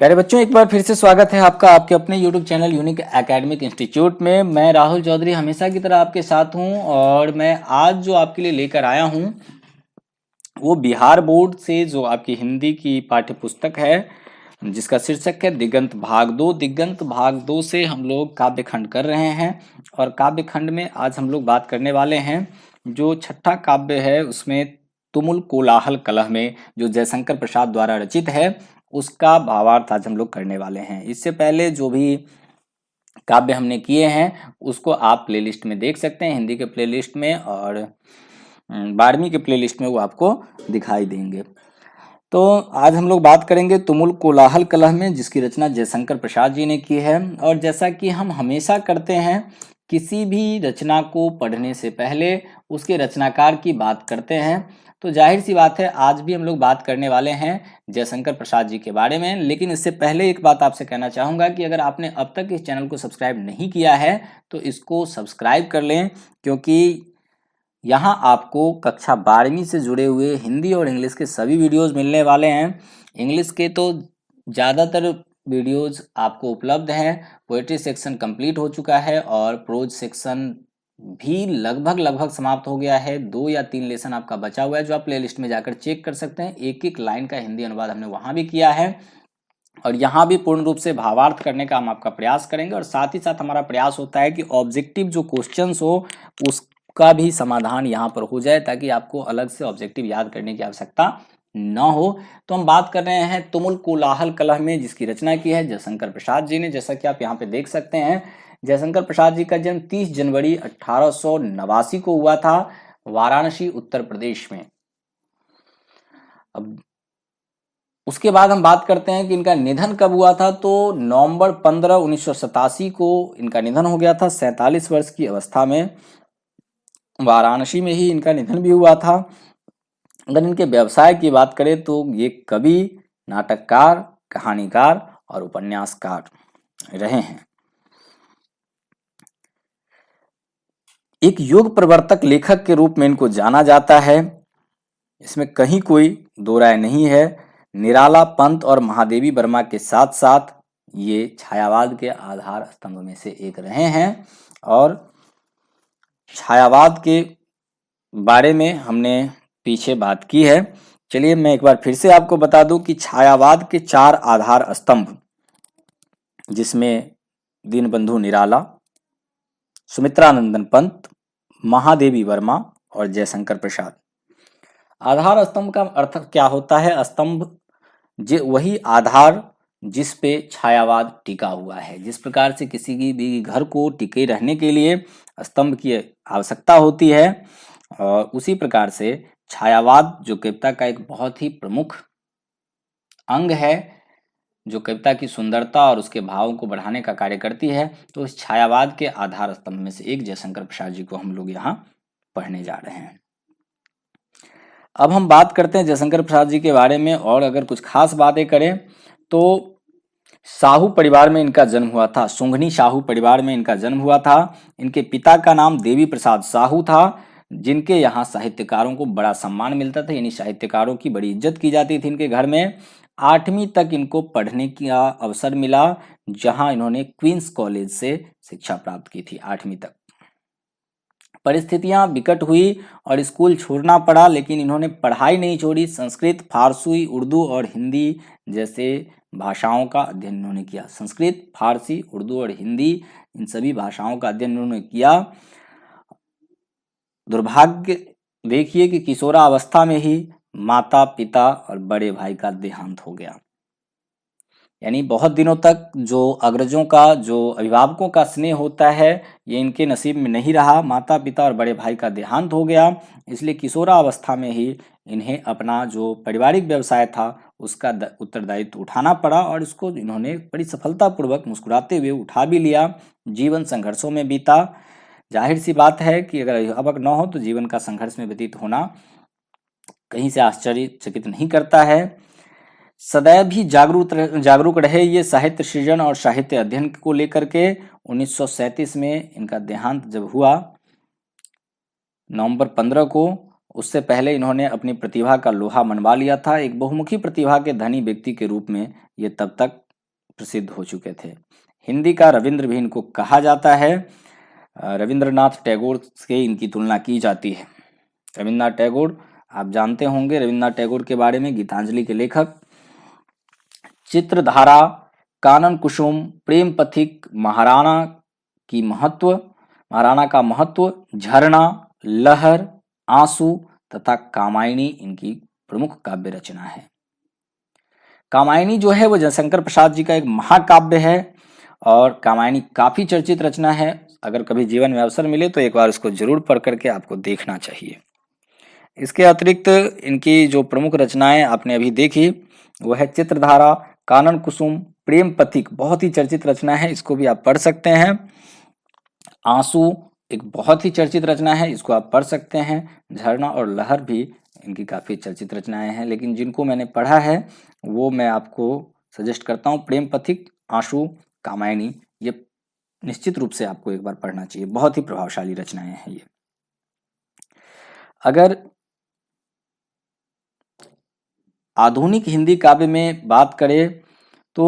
प्यारे बच्चों, एक बार फिर से स्वागत है आपका आपके अपने YouTube channel unique academic institute में। मैं राहुल चौधरी हमेशा की तरह आपके साथ हूं और मैं आज जो आपके लिए लेकर आया हूं वो बिहार बोर्ड से जो आपकी हिंदी की पाठ्य पुस्तक है जिसका शीर्षक है दिगंत भाग 2। दिगंत भाग 2 से हम लोग काव्य खंड कर रहे हैं और काव्य खंड में आज हम लोग बात करने वाले हैं जो छठा काव्य है उसमें तुमुल कोलाहल कलह में जो जयशंकर प्रसाद द्वारा रचित है उसका भावार्थ आज हम लोग करने वाले हैं। इससे पहले जो भी काव्य हमने किए हैं उसको आप प्लेलिस्ट में देख सकते हैं, हिंदी के प्लेलिस्ट में, और 12वीं के प्लेलिस्ट में वो आपको दिखाई देंगे। तो आज हम लोग बात करेंगे तुमुल कोलाहल कलह में जिसकी रचना जयशंकर प्रसाद जी ने की है। और जैसा कि हम हमेशा करते हैं, किसी भी रचना को पढ़ने से पहले उसके रचनाकार की बात करते हैं, तो जाहिर सी बात है आज भी हम लोग बात करने वाले हैं जयशंकर प्रसाद जी के बारे में। लेकिन इससे पहले एक बात आपसे कहना चाहूँगा कि अगर आपने अब तक इस चैनल को सब्सक्राइब नहीं किया है तो इसको सब्सक्राइब कर लें, क्योंकि यहाँ आपको कक्षा 12वीं से जुड़े हुए हिंदी और इंग्लिश के सभी वीडियोस मिलने वाले हैं। इंग्लिश के तो ज़्यादातर वीडियोस आपको उपलब्ध हैं। पोएट्री सेक्शन कंप्लीट हो चुका है और प्रोज सेक्शन भी लगभग समाप्त हो गया है। 2 या 3 लेसन आपका बचा हुआ है जो आप प्लेलिस्ट में जाकर चेक कर सकते हैं। एक एक लाइन का हिंदी अनुवाद हमने वहाँ भी किया है और यहाँ भी पूर्ण रूप से भावार्थ करने का हम आपका प्रयास करेंगे। और साथ ही साथ हमारा प्रयास होता है कि ऑब्जेक्टिव जो क्वेश्चंस हो उसका भी समाधान यहाँ पर हो जाए ताकि आपको अलग से ऑब्जेक्टिव याद करने की आवश्यकता न हो। तो हम बात कर रहे हैं तुमुल कोलाहल कलह में जिसकी रचना की है जयशंकर प्रसाद जी ने। जैसा कि आप यहाँ पे देख सकते हैं, जयशंकर प्रसाद जी का जन्म 30 जनवरी 1889 को हुआ था वाराणसी उत्तर प्रदेश में। अब उसके बाद हम बात करते हैं कि इनका निधन कब हुआ था, तो नवंबर 15 1987 को इनका निधन हो गया था 47 वर्ष की अवस्था में। वाराणसी में ही इनका निधन भी हुआ था। अगर इनके व्यवसाय की बात करें तो ये कवि, नाटककार, कहानीकार और उपन्यासकार रहे हैं। एक युग प्रवर्तक लेखक के रूप में इनको जाना जाता है, इसमें कहीं कोई दो राय नहीं है। निराला, पंत और महादेवी वर्मा के साथ साथ ये छायावाद के आधार स्तंभ में से एक रहे हैं। और छायावाद के बारे में हमने पीछे बात की है। चलिए मैं एक बार फिर से आपको बता दूं कि छायावाद के 4 आधार स्तंभ, जिसमें दीनबंधु निराला, सुमित्रानंदन पंत, महादेवी वर्मा और जयशंकर प्रसाद। आधार स्तंभ का अर्थ क्या होता है? स्तंभ वही आधार जिस पे छायावाद टिका हुआ है। जिस प्रकार से किसी की भी घर को टिके रहने के लिए स्तंभ की आवश्यकता होती है, और उसी प्रकार से छायावाद जो कविता का एक बहुत ही प्रमुख अंग है, जो कविता की सुंदरता और उसके भावों को बढ़ाने का कार्य करती है, तो इस छायावाद के आधार स्तंभ में से एक जयशंकर प्रसाद जी को हम लोग यहाँ पढ़ने जा रहे हैं। अब हम बात करते हैं जयशंकर प्रसाद जी के बारे में, और अगर कुछ खास बातें करें तो साहू परिवार में इनका जन्म हुआ था। सुंघनी साहू परिवार में इनका जन्म हुआ था। इनके पिता का नाम देवी प्रसाद साहू था, जिनके यहाँ साहित्यकारों को बड़ा सम्मान मिलता था, यानी साहित्यकारों की बड़ी इज्जत की जाती थी इनके घर में। 8वीं तक इनको पढ़ने का अवसर मिला, जहां इन्होंने क्वींस कॉलेज से शिक्षा प्राप्त की थी 8वीं तक। परिस्थितियां विकट हुई और स्कूल छोड़ना पड़ा, लेकिन इन्होंने पढ़ाई नहीं छोड़ी। संस्कृत, फारसी, उर्दू और हिंदी जैसे भाषाओं का अध्ययन इन्होंने किया। संस्कृत, फारसी, उर्दू और हिंदी, इन सभी भाषाओं का अध्ययन इन्होंने किया। दुर्भाग्य देखिए कि किशोरावस्था में ही माता, पिता और बड़े भाई का देहांत हो गया। यानी बहुत दिनों तक जो अग्रजों का, जो अभिभावकों का स्नेह होता है, ये इनके नसीब में नहीं रहा। माता, पिता और बड़े भाई का देहांत हो गया, इसलिए किशोरावस्था में ही इन्हें अपना जो पारिवारिक व्यवसाय था उसका उत्तरदायित्व उठाना पड़ा, और इसको इन्होंने बड़ी सफलतापूर्वक मुस्कुराते हुए उठा भी लिया। जीवन संघर्षों में बीता। जाहिर सी बात है कि अगर अभिभावक न हो तो जीवन का संघर्ष में व्यतीत होना कहीं से आश्चर्यचकित नहीं करता है। सदैव ही जागरूक रहे ये साहित्य सृजन और साहित्य अध्ययन को लेकर के। 1937 में इनका देहांत जब हुआ नवंबर 15 को, उससे पहले इन्होंने अपनी प्रतिभा का लोहा मनवा लिया था। एक बहुमुखी प्रतिभा के धनी व्यक्ति के रूप में ये तब तक प्रसिद्ध हो चुके थे। हिंदी का रविंद्र भी इनको कहा जाता है। रविंद्रनाथ टैगोर से इनकी तुलना की जाती है। रविंद्रनाथ टैगोर आप जानते होंगे, रविंद्रनाथ टैगोर के बारे में, गीतांजलि के लेखक। चित्रधारा, कानन कुसुम, प्रेम पथिक, महाराणा का महत्व, झरना, लहर, आंसू तथा कामायनी इनकी प्रमुख काव्य रचना है। कामायनी जो है वो जयशंकर प्रसाद जी का एक महाकाव्य है और कामायनी काफी चर्चित रचना है। अगर कभी जीवन में अवसर मिले तो एक बार उसको जरूर पढ़ करके आपको देखना चाहिए। इसके अतिरिक्त इनकी जो प्रमुख रचनाएं आपने अभी देखी वो है चित्रधारा, कानन कुसुम, प्रेम पथिक, बहुत ही चर्चित रचना है, इसको भी आप पढ़ सकते हैं। आंसू एक बहुत ही चर्चित रचना है, इसको आप पढ़ सकते हैं। झरना और लहर भी इनकी काफ़ी चर्चित रचनाएं हैं, लेकिन जिनको मैंने पढ़ा है वो मैं आपको सजेस्ट करता हूँ। प्रेम पथिक, आंसू, कामायनी, ये निश्चित रूप से आपको एक बार पढ़ना चाहिए, बहुत ही प्रभावशाली रचनाएं हैं ये। अगर आधुनिक हिंदी काव्य में बात करें तो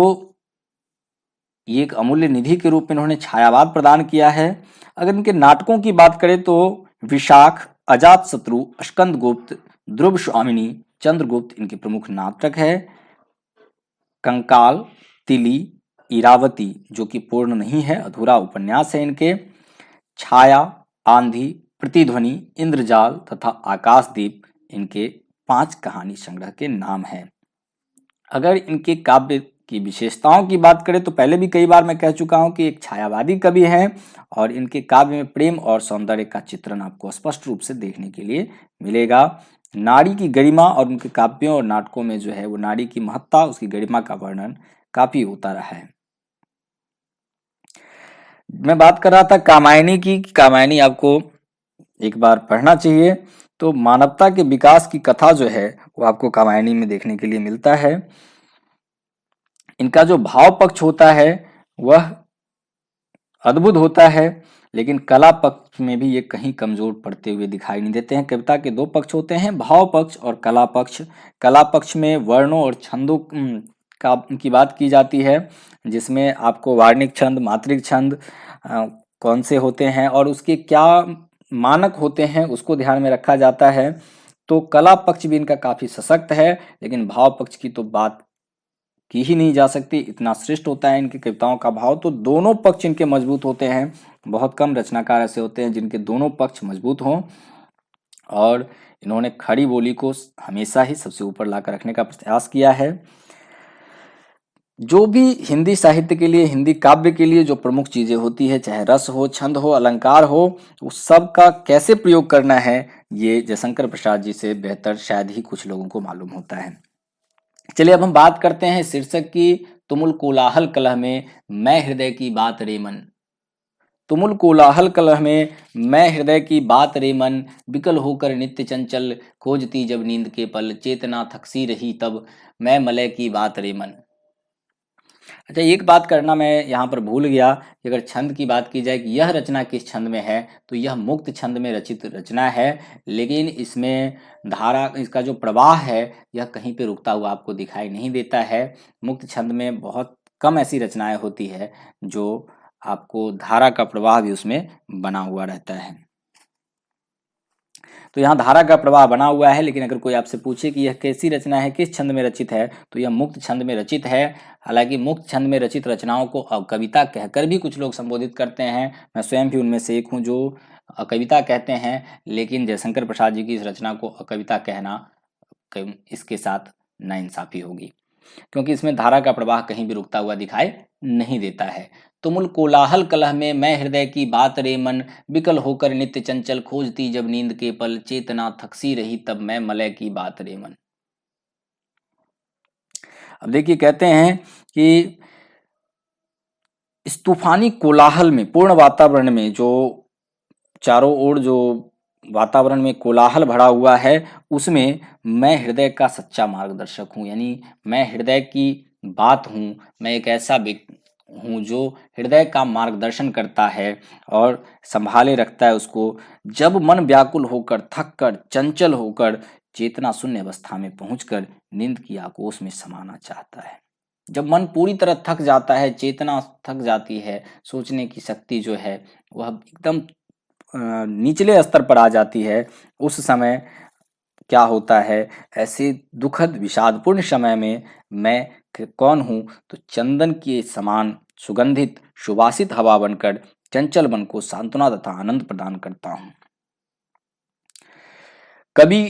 ये एक अमूल्य निधि के रूप में इन्होंने छायावाद प्रदान किया है। अगर इनके नाटकों की बात करें तो विशाख, अजातशत्रु, स्कंदगुप्त, ध्रुव स्वामिनी, चंद्रगुप्त इनके प्रमुख नाटक है। कंकाल, तिली, इरावती जो कि पूर्ण नहीं है, अधूरा उपन्यास है इनके। छाया, आंधी, प्रतिध्वनि, इंद्रजाल तथा आकाशदीप इनके 5 कहानी संग्रह के नाम हैं। अगर इनके काव्य की विशेषताओं की बात करें तो पहले भी कई बार मैं कह चुका हूं कि एक छायावादी कवि हैं और इनके काव्य में प्रेम और सौंदर्य का चित्रण आपको स्पष्ट रूप से देखने के लिए मिलेगा। नारी की गरिमा और उनके काव्यों और नाटकों में जो है वो नारी की महत्ता, उसकी गरिमा का वर्णन काफी होता रहा है। मैं बात कर रहा था कामायनी की, कामायनी आपको एक बार पढ़ना चाहिए। तो मानवता के विकास की कथा जो है वो आपको कामायनी में देखने के लिए मिलता है। इनका जो भाव पक्ष होता है वह अद्भुत होता है, लेकिन कला पक्ष में भी ये कहीं कमजोर पड़ते हुए दिखाई नहीं देते हैं। कविता के 2 पक्ष होते हैं, भाव पक्ष और कला पक्ष। कला पक्ष में वर्णों और छंदों की बात की जाती है, जिसमें आपको वार्णिक छंद, मात्रिक छंद कौन से होते हैं और उसके क्या मानक होते हैं उसको ध्यान में रखा जाता है। तो कला पक्ष भी इनका काफी सशक्त है, लेकिन भाव पक्ष की तो बात की ही नहीं जा सकती, इतना श्रेष्ठ होता है इनकी कविताओं का भाव। तो दोनों पक्ष इनके मजबूत होते हैं। बहुत कम रचनाकार ऐसे होते हैं जिनके दोनों पक्ष मजबूत हों, और इन्होंने खड़ी बोली को हमेशा ही सबसे ऊपर लाकर रखने का प्रयास किया है। जो भी हिंदी साहित्य के लिए, हिंदी काव्य के लिए जो प्रमुख चीजें होती है, चाहे रस हो, छंद हो, अलंकार हो, उस सब का कैसे प्रयोग करना है ये जयशंकर प्रसाद जी से बेहतर शायद ही कुछ लोगों को मालूम होता है। चलिए अब हम बात करते हैं शीर्षक की, तुमुल कोलाहल कलह में मैं हृदय की बात रे मन। तुमुल कोलाहल कलह में मैं हृदय की बात रे मन, विकल होकर नित्य चंचल, खोजती जब नींद के पल, चेतना थकसी रही तब मैं मलय की बात रे मन। अच्छा, एक बात करना मैं यहाँ पर भूल गया कि अगर छंद की बात की जाए कि यह रचना किस छंद में है, तो यह मुक्त छंद में रचित रचना है, लेकिन इसमें धारा, इसका जो प्रवाह है यह कहीं पे रुकता हुआ आपको दिखाई नहीं देता है। मुक्त छंद में बहुत कम ऐसी रचनाएं होती है जो आपको धारा का प्रवाह भी उसमें बना हुआ रहता है। तो यहाँ धारा का प्रवाह बना हुआ है, लेकिन अगर कोई आपसे पूछे कि यह कैसी रचना है, किस छंद में रचित है, तो यह मुक्त छंद में रचित है। हालांकि मुक्त छंद में रचित रचनाओं को कविता कहकर भी कुछ लोग संबोधित करते हैं, मैं स्वयं भी उनमें से एक हूँ जो कविता कहते हैं, लेकिन जयशंकर प्रसाद जी की इस रचना को कविता कहना इसके साथ नाइंसाफी होगी, क्योंकि इसमें धारा का प्रवाह कहीं भी रुकता हुआ दिखाई नहीं देता है। तुमुल कोलाहल कलह में मैं हृदय की बात रे मन, विकल होकर नित्य चंचल, खोजती जब नींद के पल, चेतना थकसी रही तब मैं मलय की बात रे मन। अब देखिए, कहते हैं कि इस तूफानी कोलाहल में, पूर्ण वातावरण में, जो चारों ओर जो वातावरण में कोलाहल भरा हुआ है, उसमें मैं हृदय का सच्चा मार्गदर्शक हूँ, यानी मैं हृदय की बात हूँ, मैं एक ऐसा व्यक्ति हूँ जो हृदय का मार्गदर्शन करता है और संभाले रखता है उसको, जब मन व्याकुल होकर, थक कर, चंचल होकर, चेतना शून्य अवस्था में पहुंचकर नींद की आगोश में समाना चाहता है। जब मन पूरी तरह थक जाता है, चेतना थक जाती है, सोचने की शक्ति जो है वह एकदम निचले स्तर पर आ जाती है, उस समय क्या होता है? ऐसे दुखद विषादपूर्ण समय में मैं कौन हूँ? तो चंदन के समान सुगंधित सुवासित हवा बनकर चंचल मन को सांत्वना तथा आनंद प्रदान करता हूँ। कवि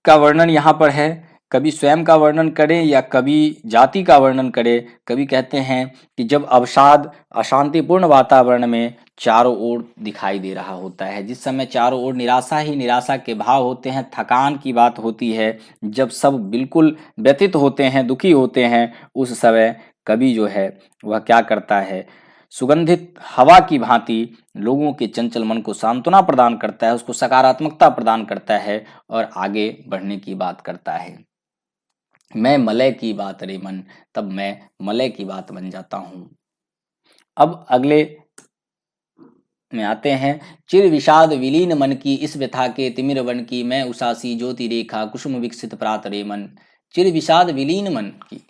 का वर्णन यहाँ पर है, कवि स्वयं का वर्णन करें या कवि जाति का वर्णन करे। कवि कहते हैं कि जब अवसाद अशांतिपूर्ण वातावरण में चारों ओर दिखाई दे रहा होता है, जिस समय चारों ओर निराशा ही निराशा के भाव होते हैं, थकान की बात होती है, जब सब बिल्कुल व्यथित होते हैं, दुखी होते हैं, उस समय कवि जो है वह क्या करता है? सुगंधित हवा की भांति लोगों के चंचल मन को सांत्वना प्रदान करता है, उसको सकारात्मकता प्रदान करता है और आगे बढ़ने की बात करता है। मैं मलय की बात रे मन, तब मैं मलय की बात बन जाता हूं। अब अगले में आते हैं। चिर विषाद विलीन मन की इस व्यथा के तिमिर वन की, मैं उषासी ज्योति रेखा कुसुम विकसित प्रात रे मन। चिर विषाद विलीन मन की,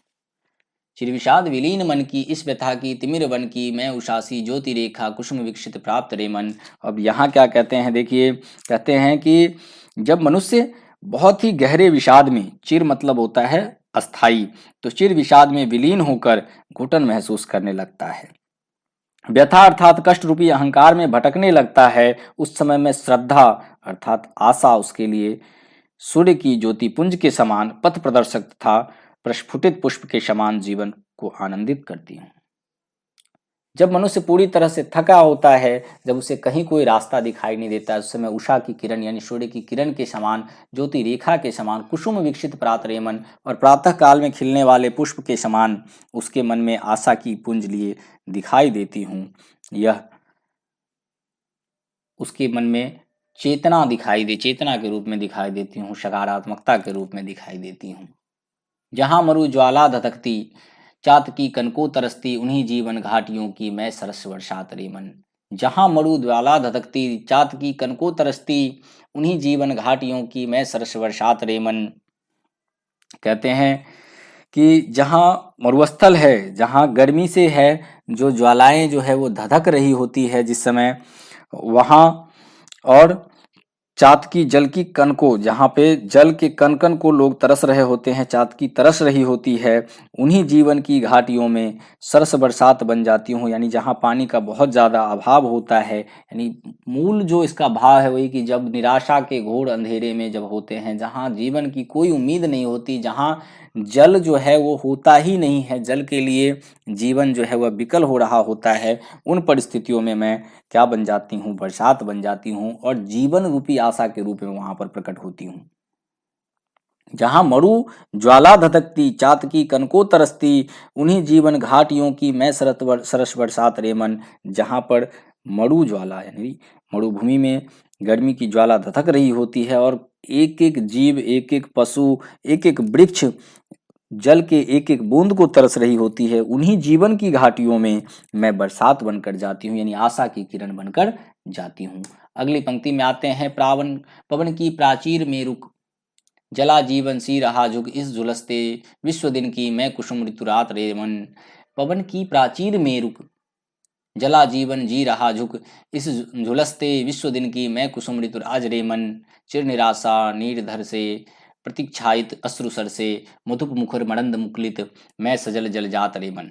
चिर विषाद विलीन मन की इस व्यथा की तिमिर वन की, मैं उषासी ज्योति रेखा कुसुम विकसित प्राप्त रे मन। अब यहाँ क्या कहते हैं? देखिए, कहते हैं कि जब मनुष्य बहुत ही गहरे विषाद में, चिर मतलब होता है अस्थाई, तो चिर विषाद में विलीन होकर घुटन महसूस करने लगता है, व्यथा अर्थात कष्ट रूपी अहंकार में भटकने लगता है, उस समय में श्रद्धा अर्थात आशा उसके लिए सूर्य की ज्योति पुंज के समान पथ प्रदर्शक तथा प्रस्फुटित पुष्प के समान जीवन को आनंदित करती हूँ। जब मनुष्य पूरी तरह से थका होता है, जब उसे कहीं कोई रास्ता दिखाई नहीं देता, उस समय उषा की किरण यानी सूर्य की किरण के समान, ज्योति रेखा के समान, कुसुम विकसित प्रात रे मन और प्रातः काल में खिलने वाले पुष्प के समान उसके मन में आशा की पुंज लिए दिखाई देती हूँ। यह उसके मन में चेतना दिखाई दे, चेतना के रूप में दिखाई देती हूँ, सकारात्मकता के रूप में दिखाई देती हूँ। जहाँ मरु ज्वाला धधकती, चात की कनको तरसती, उन्हीं जीवन घाटियों की मैं सरस वर्षात रे मन। जहाँ मरु ज्वाला धधकती, चात की कनको तरसती, उन्हीं जीवन घाटियों की मैं सरस वर्षात रे मन। कहते हैं कि जहाँ मरुस्थल है, जहाँ गर्मी से है, जो ज्वालाएं जो है वो धधक रही होती है जिस समय, वहाँ और चात की जल की कण को, जहाँ पे जल के कण कण को लोग तरस रहे होते हैं, चात की तरस रही होती है, उन्हीं जीवन की घाटियों में सरस बरसात बन जाती हूँ। यानी जहाँ पानी का बहुत ज़्यादा अभाव होता है, यानी मूल जो इसका भाव है वही कि जब निराशा के घोर अंधेरे में जब होते हैं, जहाँ जीवन की कोई उम्मीद नहीं होती, जहाँ जल जो है वो होता ही नहीं है, जल के लिए जीवन जो है वह विकल हो रहा होता है, उन परिस्थितियों में मैं क्या बन जाती हूँ? बरसात बन जाती हूँ और जीवन रूपी आशा के रूप में वहां पर प्रकट होती हूँ। जहाँ मरु ज्वाला धधकती, चात की कनको तरसती, उन्हीं जीवन घाटियों की मैं सरस बरसात रे मन। जहाँ पर मरु ज्वाला यानी मरुभूमि में गर्मी की ज्वाला धधक रही होती है और एक एक जीव, एक एक पशु, एक एक वृक्ष जल के एक एक बूंद को तरस रही होती है, उन्हीं जीवन की घाटियों में मैं बरसात बनकर जाती हूँ, यानी आशा की किरण बनकर जाती हूँ। अगली पंक्ति में आते हैं। प्रावन पवन की प्राचीर में रुक, जला जीवन सी रहा झुक, इस झुलसते विश्व दिन की मैं कुसुम ऋतु रात रे मन। पवन की प्राचीर में रुक, जला जीवन जी रहा झुक, इस झुलसते विश्व दिन की मैं कुसुम ऋतु राज रे मन। चिर निराशा नीरधर से प्रतीक्षायित अश्रुसर से, मधुप मुखर मणंद मुकुलित, मैं सजल जल जात रे मन।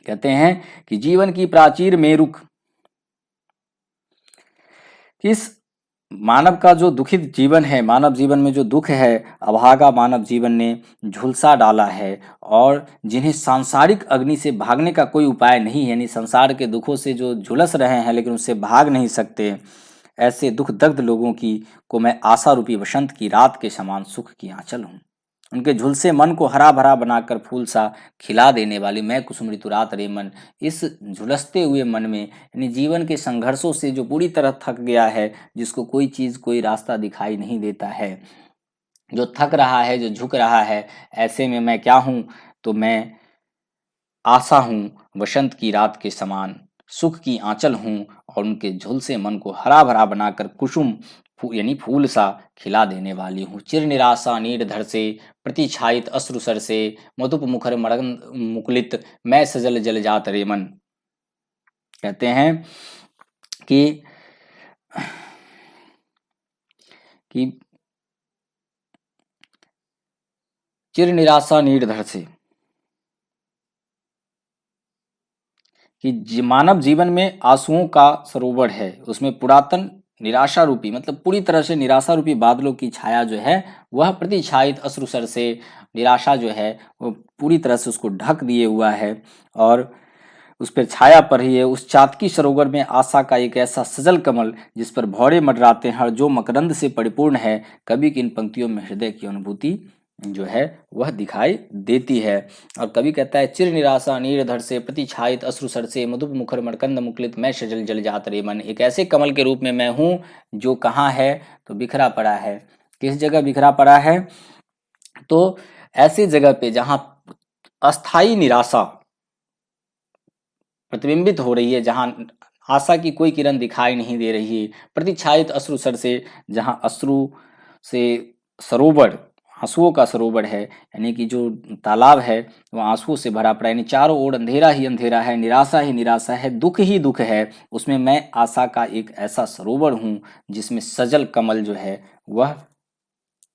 कहते हैं कि जीवन की प्राचीर में रुक, इस मानव का जो दुखित जीवन है, मानव जीवन में जो दुख है, अभागा मानव जीवन ने झुलसा डाला है और जिन्हें सांसारिक अग्नि से भागने का कोई उपाय नहीं है, यानी संसार के दुखों से जो झुलस रहे हैं लेकिन उससे भाग नहीं सकते, ऐसे दुख दग्ध लोगों की को मैं आशा रूपी वसंत की रात के समान सुख की आंचल हूँ। उनके झुलसे मन को हरा भरा बनाकर फूल सा खिला देने वाली मैं कुसुम ऋतु रात रे मन। इस झुलसते हुए मन में, यानी जीवन के संघर्षों से जो पूरी तरह थक गया है, जिसको कोई चीज़ कोई रास्ता दिखाई नहीं देता है, जो थक रहा है, जो झुक रहा है, ऐसे में मैं क्या हूँ? तो मैं आशा हूँ, वसंत की रात के समान सुख की आंचल हूँ और उनके झुलसे मन को हरा भरा बनाकर कुसुम यानी फूल सा खिला देने वाली हूँ। चिर निराशा नीड धर से, प्रतिछायित अश्रुसर से, मधुप मुखर मरंग मुकुलित, मैं सजल जल जात रे मन। कहते हैं कि कि चिर निराशा नीड धर से, कि मानव जीवन में आंसुओं का सरोवर है, उसमें पुरातन निराशा रूपी मतलब पूरी तरह से निराशा रूपी बादलों की छाया जो है वह प्रतिछायित अश्रुसर से, निराशा जो है वो पूरी तरह से उसको ढक दिए हुआ है और उस पर छाया पड़ रही है। उस चातकी सरोवर में आशा का एक ऐसा सजल कमल जिस पर भौरे मंडराते हैं और जो मकरंद से परिपूर्ण है। कवि की इन पंक्तियों में हृदय की अनुभूति जो है वह दिखाई देती है। और कवि कहता है, चिर निराशा नीर धर से, प्रतिछायित अश्रुसर से, मधुप मुखर मरकंद मुकुलित, मैं सजल जल जात रे मन। एक ऐसे कमल के रूप में मैं हूँ जो कहाँ है, तो बिखरा पड़ा है। किस जगह बिखरा पड़ा है, तो ऐसी जगह पे जहाँ अस्थाई निराशा प्रतिबिंबित हो रही है, जहां आशा की कोई किरण दिखाई नहीं दे रही है। प्रतिछायित अश्रुसर से, जहां अश्रु से सरोवर, आंसुओं का सरोवर है, यानी कि जो तालाब है वह आंसुओं से भरा पड़ा है, यानी चारों ओर अंधेरा ही अंधेरा है, निराशा ही निराशा है, दुख ही दुख है। उसमें मैं आशा का एक ऐसा सरोवर हूँ जिसमें सजल कमल जो है वह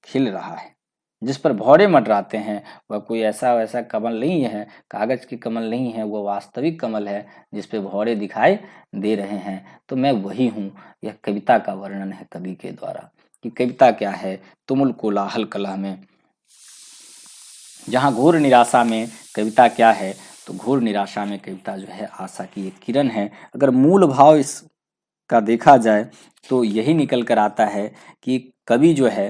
खिल रहा है, जिस पर भौरे मंडराते हैं। वह कोई ऐसा वैसा कमल नहीं है, कागज के कमल नहीं है, वह वास्तविक कमल है जिस पे भौरे दिखाई दे रहे हैं। तो मैं वही हूँ। यह कविता का वर्णन है कवि के द्वारा कि कविता क्या है। तुमुल कोलाहल कला में, जहाँ घोर निराशा में कविता क्या है, तो घोर निराशा में कविता जो है आशा की एक किरण है। अगर मूल भाव इसका देखा जाए तो यही निकल कर आता है कि कवि जो है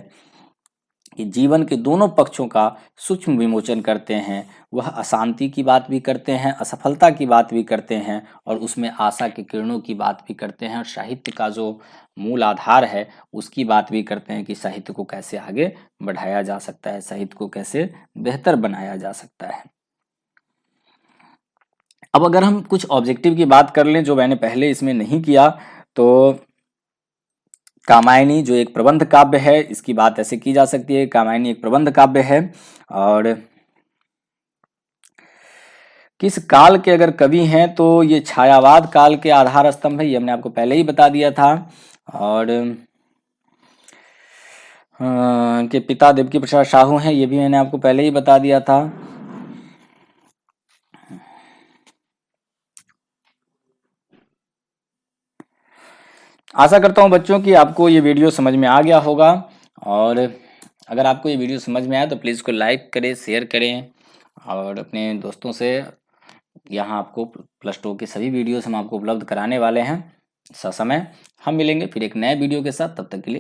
कि जीवन के दोनों पक्षों का सूक्ष्म विमोचन करते हैं। वह अशांति की बात भी करते हैं, असफलता की बात भी करते हैं और उसमें आशा की किरणों की बात भी करते हैं। और साहित्य का जो मूल आधार है उसकी बात भी करते हैं कि साहित्य को कैसे आगे बढ़ाया जा सकता है, साहित्य को कैसे बेहतर बनाया जा सकता है। अब अगर हम कुछ ऑब्जेक्टिव की बात कर लें जो मैंने पहले इसमें नहीं किया, तो कामायनी जो एक प्रबंध काव्य है, इसकी बात ऐसे की जा सकती है। कामायनी एक प्रबंध काव्य है और किस काल के अगर कवि हैं तो ये छायावाद काल के आधार स्तंभ है, ये हमने आपको पहले ही बता दिया था। और के पिता देवकी प्रसाद साहू हैं, ये भी मैंने आपको पहले ही बता दिया था। आशा करता हूँ बच्चों कि आपको ये वीडियो समझ में आ गया होगा। और अगर आपको ये वीडियो समझ में आया तो प्लीज़ इसको लाइक करें, शेयर करें और अपने दोस्तों से। यहाँ आपको +2 के सभी वीडियोस हम आपको उपलब्ध कराने वाले हैं। समय हम मिलेंगे फिर एक नए वीडियो के साथ, तब तक के लिए।